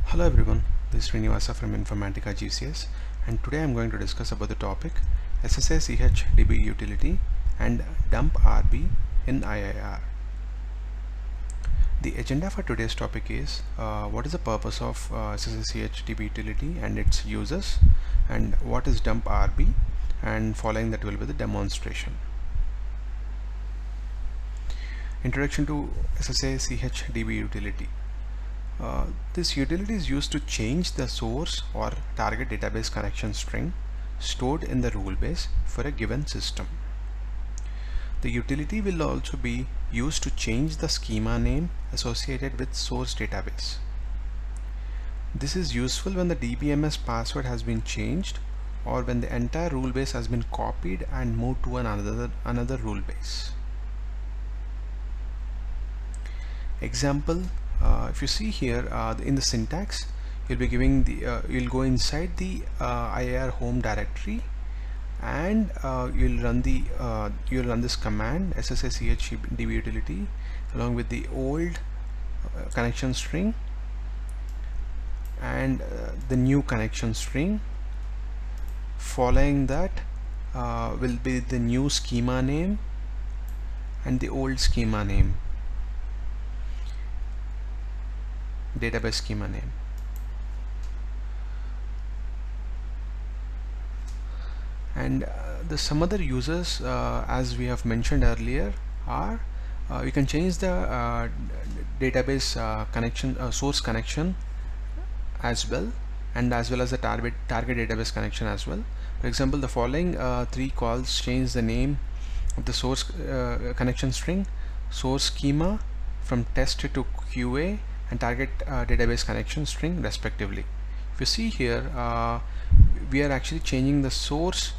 Hello everyone, this is Srinivasa from Informatica GCS, and today I am going to discuss about the topic Ssachdb Utility and Dumprb in IIR. The agenda for today's topic is what is the purpose of Ssachdb Utility and its uses, and what is Dumprb, and following that will be the demonstration. Introduction to Ssachdb Utility. This utility is used to change the source or target database connection string stored in the rule base for a given system. The utility will also be used to change the schema name associated with source database. This is useful when the DBMS password has been changed or when the entire rule base has been copied and moved to another rule base. Example, if you see here in the syntax, you'll be giving the you'll go inside the IIR home directory, and you'll run this command Ssachdb utility along with the old connection string and the new connection string. Following that will be the new schema name and the old schema name, database schema name. And some other users, as we have mentioned earlier, are you can change the database connection source connection as well, and as well as the target database connection as well. For example, the following three calls change the name of the source connection string, source schema from test to QA, and target database connection string respectively. If you see here, we are actually changing the source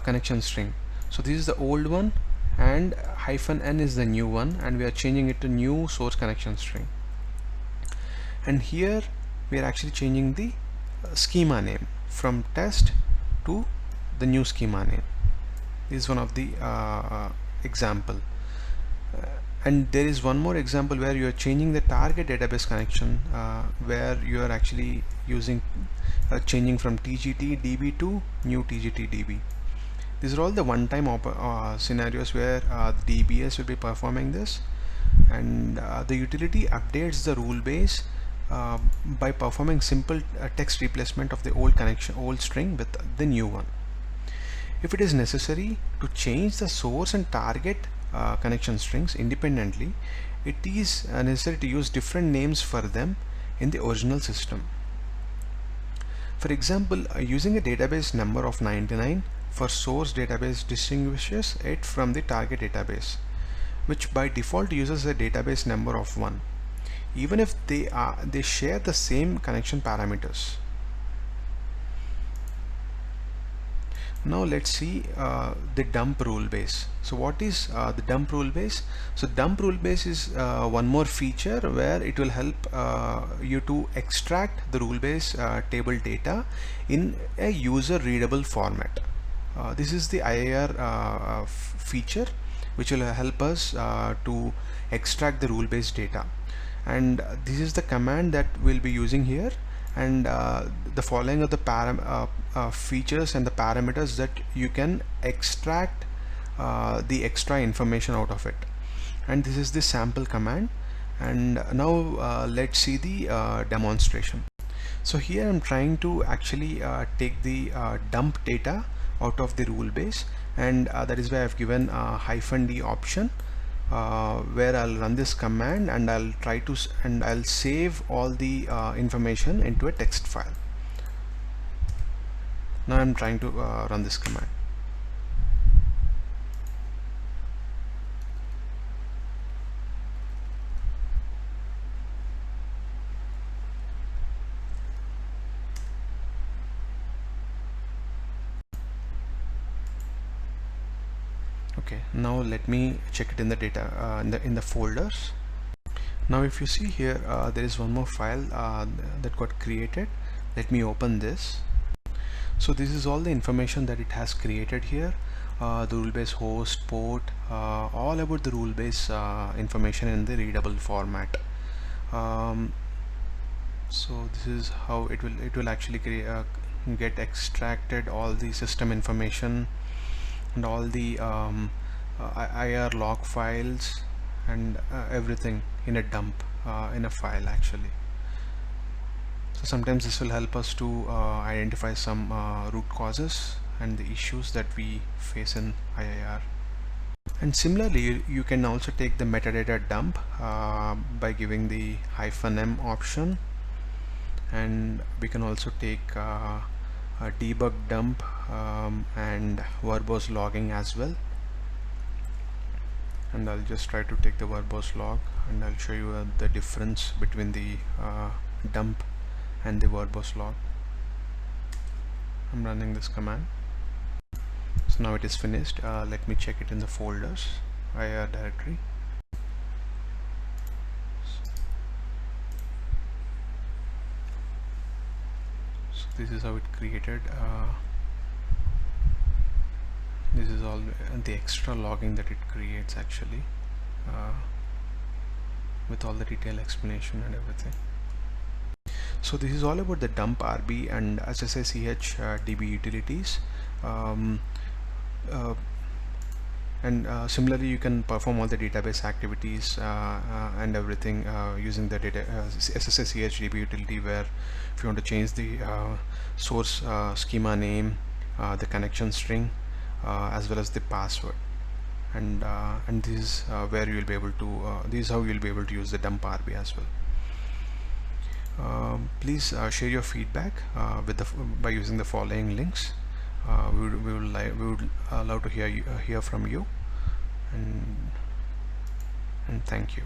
connection string. So this is the old one and -n is the new one, and we are changing it to new source connection string. And here we are actually changing the schema name from test to the new schema name. This is one of the example. And there is one more example where you are changing the target database connection, where you are actually using changing from TGT DB to new TGT DB. These are all the one-time scenarios where the DBS will be performing this, and the utility updates the rule base by performing simple text replacement of the old string with the new one. If it is necessary to change the source and target connection strings independently, it is necessary to use different names for them in the original system. For example, using a database number of 99 for source database distinguishes it from the target database, which by default uses a database number of 1, even if they share the same connection parameters. Now let's see the dump rule base. So what is the dump rule base? So dump rule base is one more feature where it will help you to extract the rule base table data in a user readable format. This is the IIR feature which will help us to extract the rule base data, and this is the command that we'll be using here. And the following are the features and the parameters that you can extract the extra information out of it. And this is the sample command. And now let's see the demonstration. So here I'm trying to actually take the dump data out of the rule base, and that is why I've given a -d option, where I'll run this command and I'll save all the information into a text file. Now I'm trying to run this command. Okay, now let me check it in the data in the folders. Now if you see here, there is one more file that got created. Let me open this. So this is all the information that it has created here. The rule base host, port, all about the rule base information in the readable format. So this is how it will actually get extracted all the system information and all the IIR log files and everything in a dump, in a file actually. So sometimes this will help us to identify some root causes and the issues that we face in IIR. And similarly, you can also take the metadata dump by giving the -m option, and we can also take a debug dump and verbose logging as well. And I'll just try to take the verbose log, and I'll show you the difference between the dump and the verbose log. I'm running this command. So now it is finished. Let me check it in the folders IIR directory. So this is how it created. This is all the extra logging that it creates actually, with all the detailed explanation and everything. So this is all about the dump RB and Ssachdb utilities. Similarly, you can perform all the database activities and everything using the Ssachdb utility, where if you want to change the source schema name, the connection string, as well as the password, and this is where you will be able to this is how you will be able to use the dump RB as well. Please share your feedback by using the following links. We would love to hear from you, and thank you.